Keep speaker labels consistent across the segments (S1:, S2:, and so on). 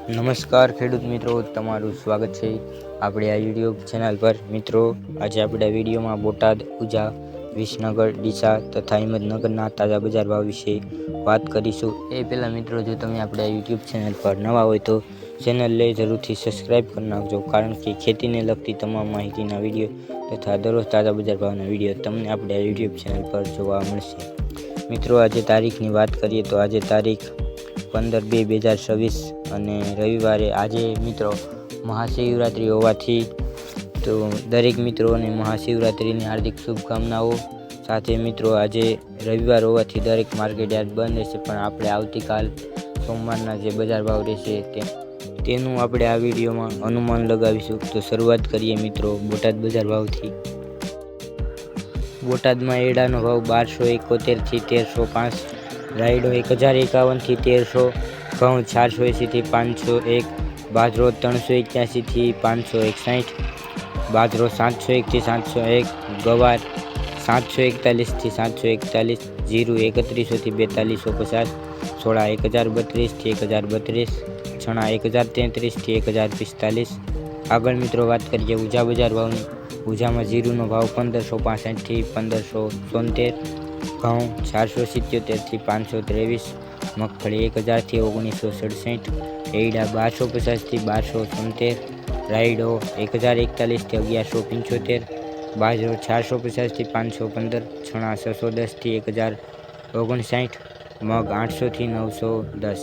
S1: નમસ્કાર ખેડૂત મિત્રો, તમારું સ્વાગત છે આપણે આ યુટ્યુબ ચેનલ પર। મિત્રો, આજે આપણે વિડીયોમાં બોટાદ, ઉજા, વિસનગર, ડીસા તથા હિંમતનગરના તાજા બજાર ભાવ વિશે વાત કરીશું। એ પહેલાં મિત્રો, જો તમે આપણે આ યુટ્યુબ ચેનલ પર નવા હોય તો ચેનલને જરૂરથી સબસ્ક્રાઈબ કરી નાખજો, કારણ કે ખેતીને લગતી તમામ માહિતીના વિડીયો તથા દરરોજ તાજા બજાર ભાવના વિડીયો તમને આપણે આ યુટ્યુબ ચેનલ પર જોવા મળશે। મિત્રો, આજે તારીખની વાત કરીએ તો આજે તારીખ 15/2/2026 અને રવિવારે। આજે મિત્રો મહાશિવરાત્રિ હોવાથી તો દરેક મિત્રોને મહાશિવરાત્રિની હાર્દિક શુભકામનાઓ। સાથે મિત્રો, આજે રવિવાર હોવાથી દરેક માર્કેટ યાર્ડ બંધ રહેશે, પણ આપણે આવતીકાલ સોમવારના જે બજાર ભાવ રહેશે તેનું આપણે આ વિડીયોમાં અનુમાન લગાવીશું। તો શરૂઆત કરીએ મિત્રો બોટાદ બજાર ભાવથી। બોટાદમાં એડાનો ભાવ 1271 થી 1305, રાયડો 1051 થી 1300, ઘઉં 480 થી 501, બાજરો 381 થી 561, બાજરો 701 થી 701, ગવાર 741 થી 741, જીરું 3100 થી 4250, સોડા 1032 થી 1032, ચણા 1033 થી 1045। આગળ મિત્રો વાત કરીએ ઉજા બજાર ભાવની। ઉજામાં જીરુંનો ભાવ 1565 થી 1573, ઘઉં 477 થી 523, મગફળી 1000 થી 1967, એરડા 1250 થી 1270, રાયડો 1041 થી 1175, બાજરો 450 થી 515, ચણા 610 થી 1059, મગ 800 થી 910,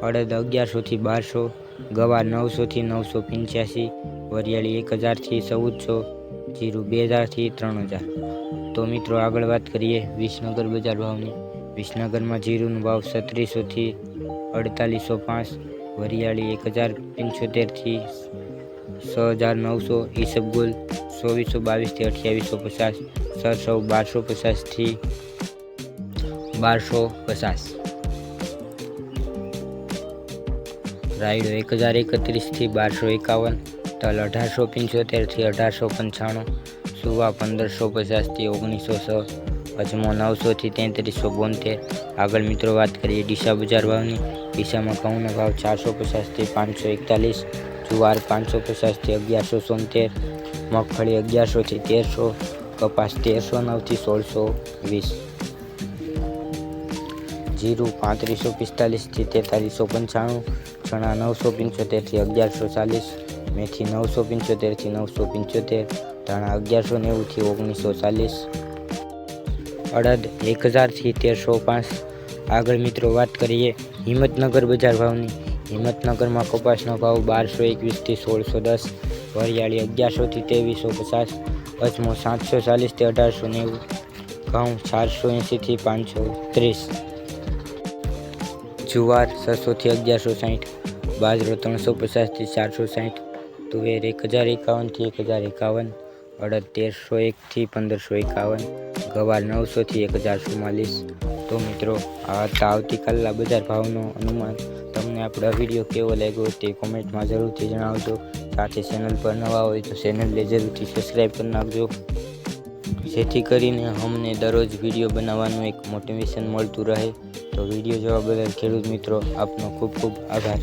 S1: અડદ 1100 થી 1200, ગવાર 900 થી 985, વરિયાળી 1000 થી 1400, જીરું 2000 થી 3000। તો મિત્રો, આગળ વાત કરીએ વિસનગર બજાર ભાવની। વિસનગરમાં જીરુંનો ભાવ 3700 થી 4805, વરિયાળી 1075 થી 6900, ઈસબગુલ 2422 થી 2850, સરસવ 1250 થી 1250, રાયડો 1031 થી 1251, તલ 1875 થી 1895, સુવા 1550 થી 1906, અજમો 900 થી 3372। આગળ મિત્રો વાત કરીએ ડીસા બજાર ભાવની। ડીસામાં ઘઉંનો ભાવ 450 થી 541, જુવાર 550 થી 1173, મગફળી 1100 થી 1300, કપાસ 1309 થી 1620, જીરું 3545 થી 4395, ચણા 975 થી 1140, મેથી 975 થી 975, ધાણા 1190 થી 1940, અડદ 1000 થી 1305। આગળ મિત્રો વાત કરીએ હિંમતનગર બજાર ભાવની। હિંમતનગરમાં કપાસનો ભાવ 1221 થી 1610, વરિયાળી 1100 થી 2350, અજમો 740 થી 1890, ઘઉં 480 થી 530, જુવાર 600 થી 1160, બાજરો 350 થી 460, તુવેર 1051 થી 1051, અડદ 1301 થી 1551, ગવાર 900 થી 1044। તો મિત્રો, આ હતા આવતીકાલના બજાર ભાવનો અનુમાન। તમને આપણો વિડીયો કેવો લાગ્યો તે કોમેન્ટમાં જરૂરથી જણાવજો। સાથે ચેનલ પર નવા હોય તો ચેનલને જરૂરથી સબસ્ક્રાઈબ કરી નાખજો, જેથી કરીને અમને દરરોજ વિડીયો બનાવવાનું એક મોટિવેશન મળતું રહે। તો વિડીયો જોવા બદલ ખેડૂત મિત્રો આપનો ખૂબ ખૂબ આભાર।